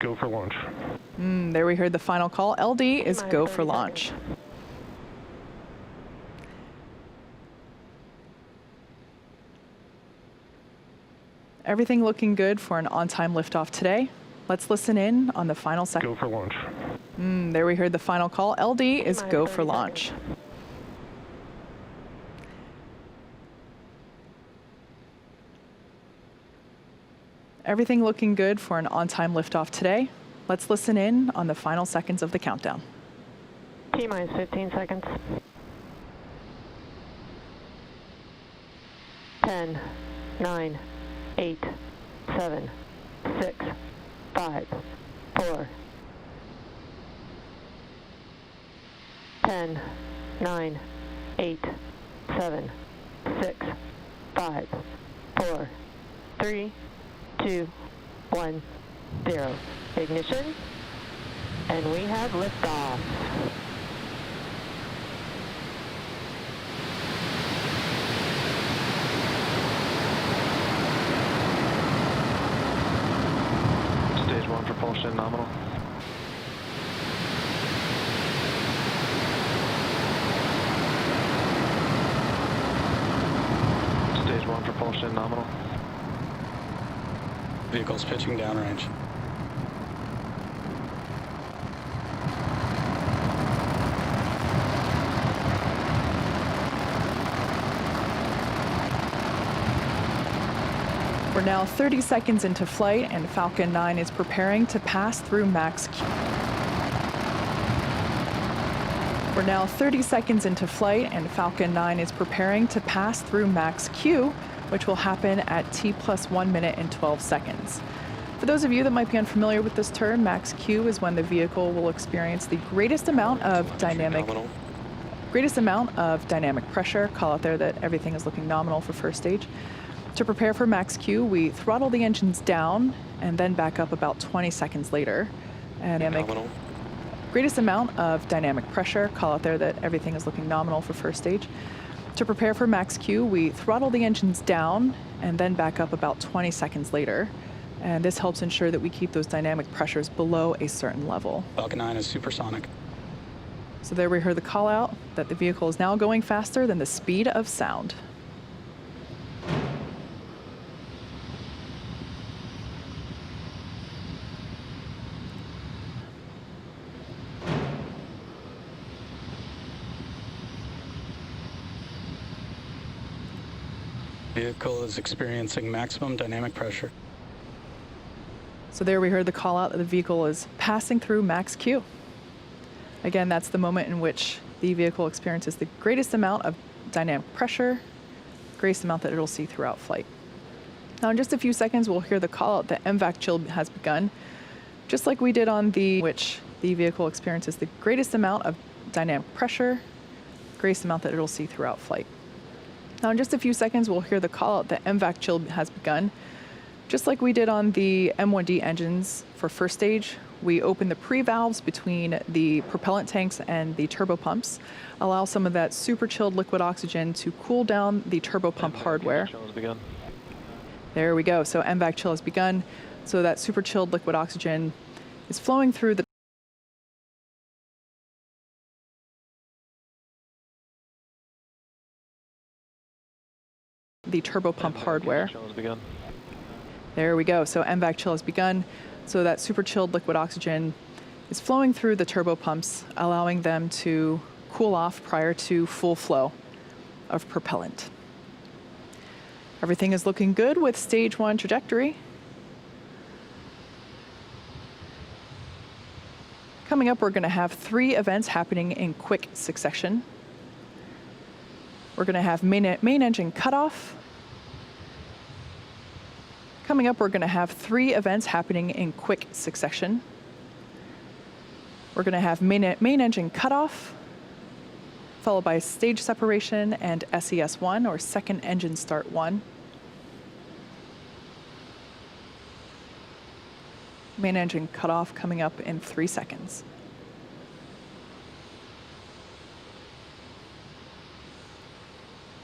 Go for launch. There we heard the final call. LD is go for launch. Everything looking good for an on-time liftoff today. Let's listen in on the final second. Go for launch. There we heard the final call. LD is go for launch. Everything looking good for an on-time liftoff today. Let's listen in on the final seconds of the countdown. T-minus 15 seconds. 10, 9, 8, 7, 6, 5, 4. 10, 9, 8, 7, 6, 5, 4, 3, 2, 1, 0. Ignition, and we have liftoff. Stage 1 propulsion nominal. Stage 1 propulsion nominal. Vehicle's pitching downrange. We're now 30 seconds into flight, and Falcon 9 is preparing to pass through max Q. We're now 30 seconds into flight, and Falcon 9 is preparing to pass through max Q, which will happen at T plus 1 minute and 12 seconds. For those of you that might be unfamiliar with this term, max Q is when the vehicle will experience the greatest amount of dynamic pressure. Call out there that everything is looking nominal for first stage. To prepare for max Q, we throttle the engines down and then back up about 20 seconds later. And greatest amount of dynamic pressure. Call out there that everything is looking nominal for first stage. To prepare for max Q, we throttle the engines down and then back up about 20 seconds later. And this helps ensure that we keep those dynamic pressures below a certain level. Falcon 9 is supersonic. So there we heard the call out that the vehicle is now going faster than the speed of sound. Vehicle is experiencing maximum dynamic pressure. So there we heard the call out that the vehicle is passing through max Q. Again, that's the moment in which the vehicle experiences the greatest amount of dynamic pressure, greatest amount that it'll see throughout flight. Now in just a few seconds, we'll hear the call out that MVAC chill has begun, just like we did on which the vehicle experiences the greatest amount of dynamic pressure, greatest amount that it'll see throughout flight. Now in just a few seconds, we'll hear the call out that MVAC chill has begun. Just like we did on the M1D engines for first stage, we open the pre-valves between the propellant tanks and the turbopumps, allow some of that super chilled liquid oxygen to cool down the turbopump hardware. There we go, so MVAC chill has begun. So that super chilled liquid oxygen is flowing through the turbopump hardware. There we go. So MVAC chill has begun. So that super chilled liquid oxygen is flowing through the turbopumps, allowing them to cool off prior to full flow of propellant. Everything is looking good with stage 1 trajectory. Coming up, we're going to have 3 events happening in quick succession. We're going to have main engine cutoff. Coming up, we're going to have 3 events happening in quick succession. We're going to have main engine cutoff, followed by stage separation and SES1, or second engine start 1. Main engine cutoff coming up in 3 seconds.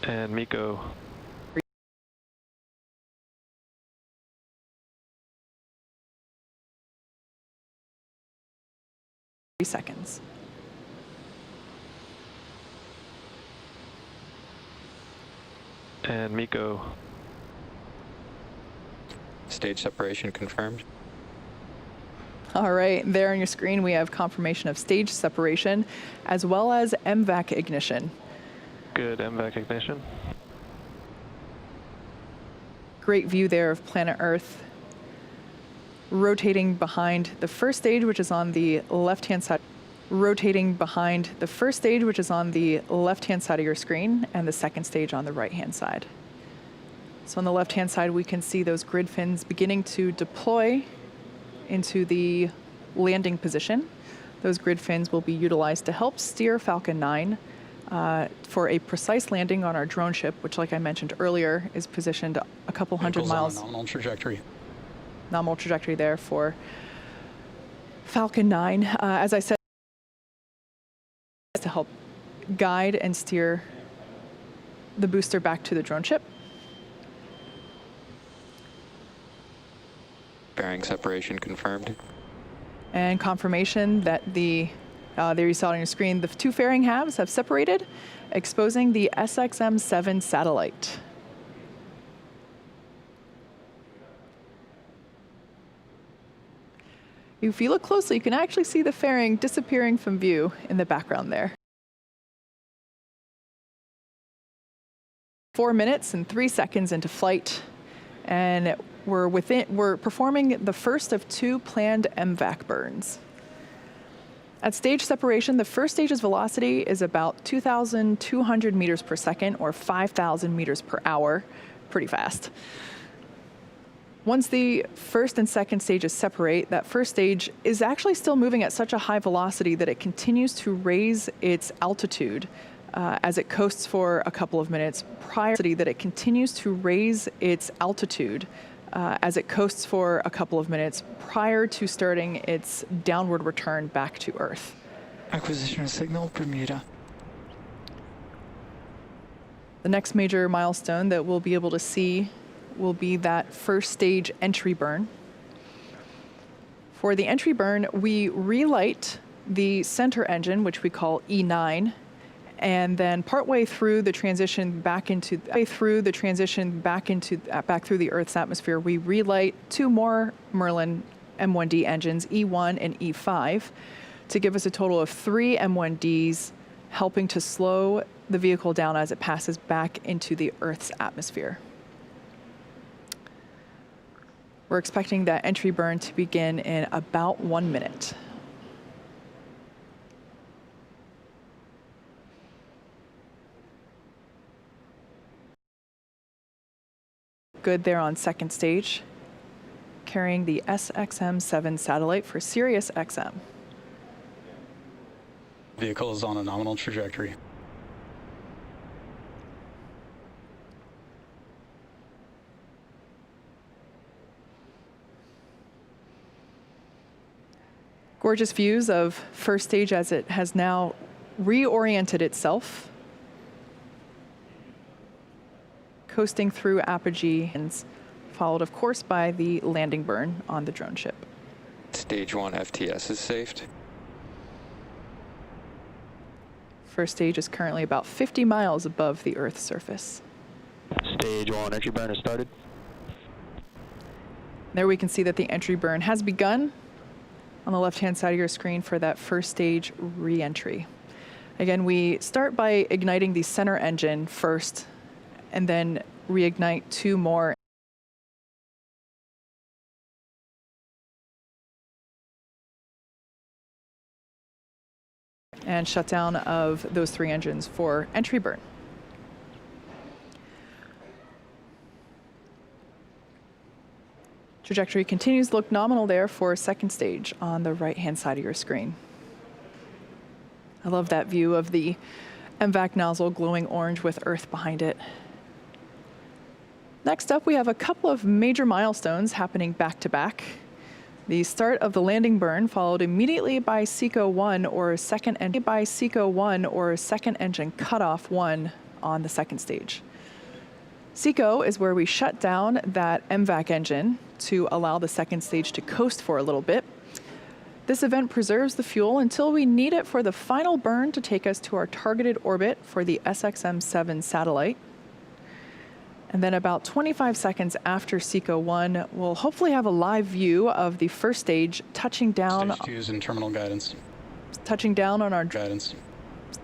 And MECO 3 seconds. And Miko. Stage separation confirmed. All right, there on your screen we have confirmation of stage separation as well as MVAC ignition. Good MVAC ignition. Great view there of planet Earth rotating behind the first stage, which is on the left-hand side. Rotating behind the first stage, which is on the left-hand side of your screen, and the second stage on the right-hand side. So on the left-hand side, we can see those grid fins beginning to deploy into the landing position. Those grid fins will be utilized to help steer Falcon 9 for a precise landing on our drone ship, which, like I mentioned earlier, is positioned a couple hundred miles. On a nominal trajectory. Nominal trajectory there for Falcon 9. As I said, to help guide and steer the booster back to the drone ship. Bearing separation confirmed. And confirmation that there you saw it on your screen, the 2 fairing halves have separated, exposing the SXM-7 satellite. If you look closely, you can actually see the fairing disappearing from view in the background there. 4 minutes and 3 seconds into flight, and we're performing the first of 2 planned MVAC burns. At stage separation, the first stage's velocity is about 2,200 meters per second, or 5,000 meters per hour, pretty fast. Once the first and second stages separate, that first stage is actually still moving at such a high velocity that it continues to raise its altitude as it coasts for a couple of minutes prior to starting its downward return back to Earth. Acquisition of signal, Bermuda. The next major milestone that we'll be able to see will be that first stage entry burn. For the entry burn, we relight the center engine, which we call E9, and then partway through the transition back through the Earth's atmosphere, we relight 2 more Merlin M1D engines, E1 and E5, to give us a total of 3 M1Ds, helping to slow the vehicle down as it passes back into the Earth's atmosphere. We're expecting that entry burn to begin in about 1 minute. Good there on second stage, carrying the SXM-7 satellite for SiriusXM. Vehicle is on a nominal trajectory. Gorgeous views of first stage as it has now reoriented itself, coasting through apogee, and followed, of course, by the landing burn on the drone ship. Stage 1 FTS is safed. First stage is currently about 50 miles above the Earth's surface. Stage 1 entry burn has started. There we can see that the entry burn has begun on the left-hand side of your screen for that first stage re-entry. Again, we start by igniting the center engine first, and then reignite 2 more. And shutdown of those 3 engines for entry burn. Trajectory continues to look nominal there for second stage on the right-hand side of your screen. I love that view of the MVAC nozzle glowing orange with Earth behind it. Next up, we have a couple of major milestones happening back-to-back. The start of the landing burn followed immediately by SECO 1 or second engine cutoff 1 on the second stage. SECO is where we shut down that MVAC engine to allow the second stage to coast for a little bit. This event preserves the fuel until we need it for the final burn to take us to our targeted orbit for the SXM-7 satellite. And then about 25 seconds after SECO 1, we'll hopefully have a live view of the first stage touching down. Stage 2 is in terminal guidance. Touching down on our Guidance.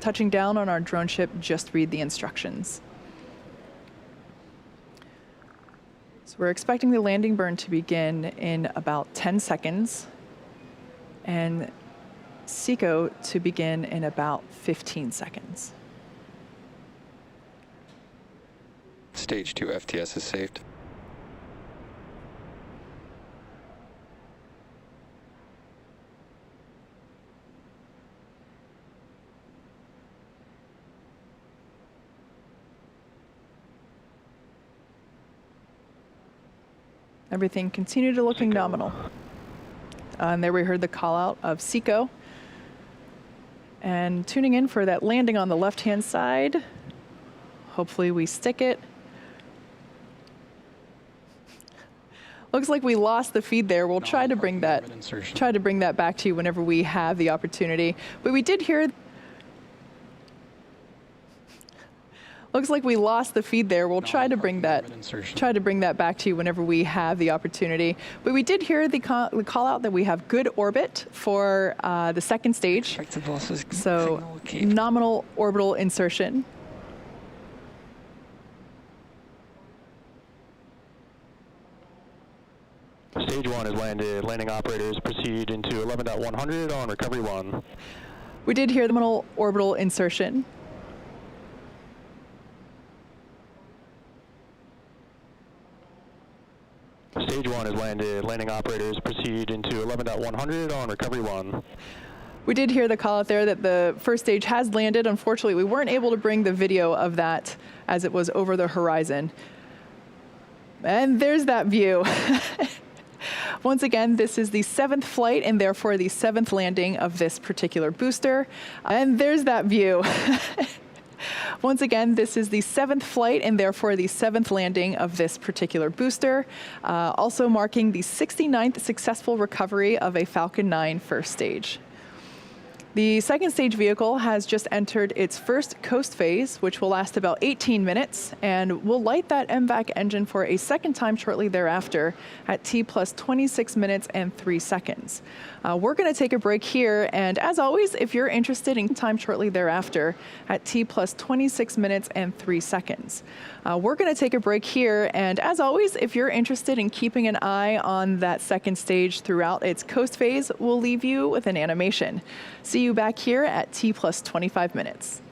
touching down on our drone ship. Just read the instructions. So we're expecting the landing burn to begin in about 10 seconds and SECO to begin in about 15 seconds. Stage 2 FTS is saved. Everything continued to looking nominal. And there we heard the call out of SECO. And tuning in for that landing on the left-hand side. Hopefully we stick it. Looks like we lost the feed there. We'll try to bring that back to you whenever we have the opportunity. But we did hear. Looks like we lost the feed there. We'll try to bring that back to you whenever we have the opportunity. But we did hear the call out that we have good orbit for the second stage. So nominal orbital insertion. Stage 1 is landed. Landing operators proceed into 11.100 on recovery 1. We did hear the nominal orbital insertion. Stage 1 is landed. Landing operators proceed into 11.100 on recovery 1. We did hear the call out there that the first stage has landed. Unfortunately, we weren't able to bring the video of that as it was over the horizon. And there's that view. Once again, this is the 7th flight and therefore the 7th landing of this particular booster. And there's that view. Once again, this is the 7th flight and therefore the 7th landing of this particular booster, also marking the 69th successful recovery of a Falcon 9 first stage. The second stage vehicle has just entered its first coast phase, which will last about 18 minutes, and will light that MVAC engine for a second time shortly thereafter at T plus 26 minutes and 3 seconds. We're going to take a break here, and as always, if you're interested in time shortly thereafter at T plus 26 minutes and 3 seconds. We're going to take a break here, and as always, if you're interested in keeping an eye on that second stage throughout its coast phase, we'll leave you with an animation. See you back here at T plus 25 minutes.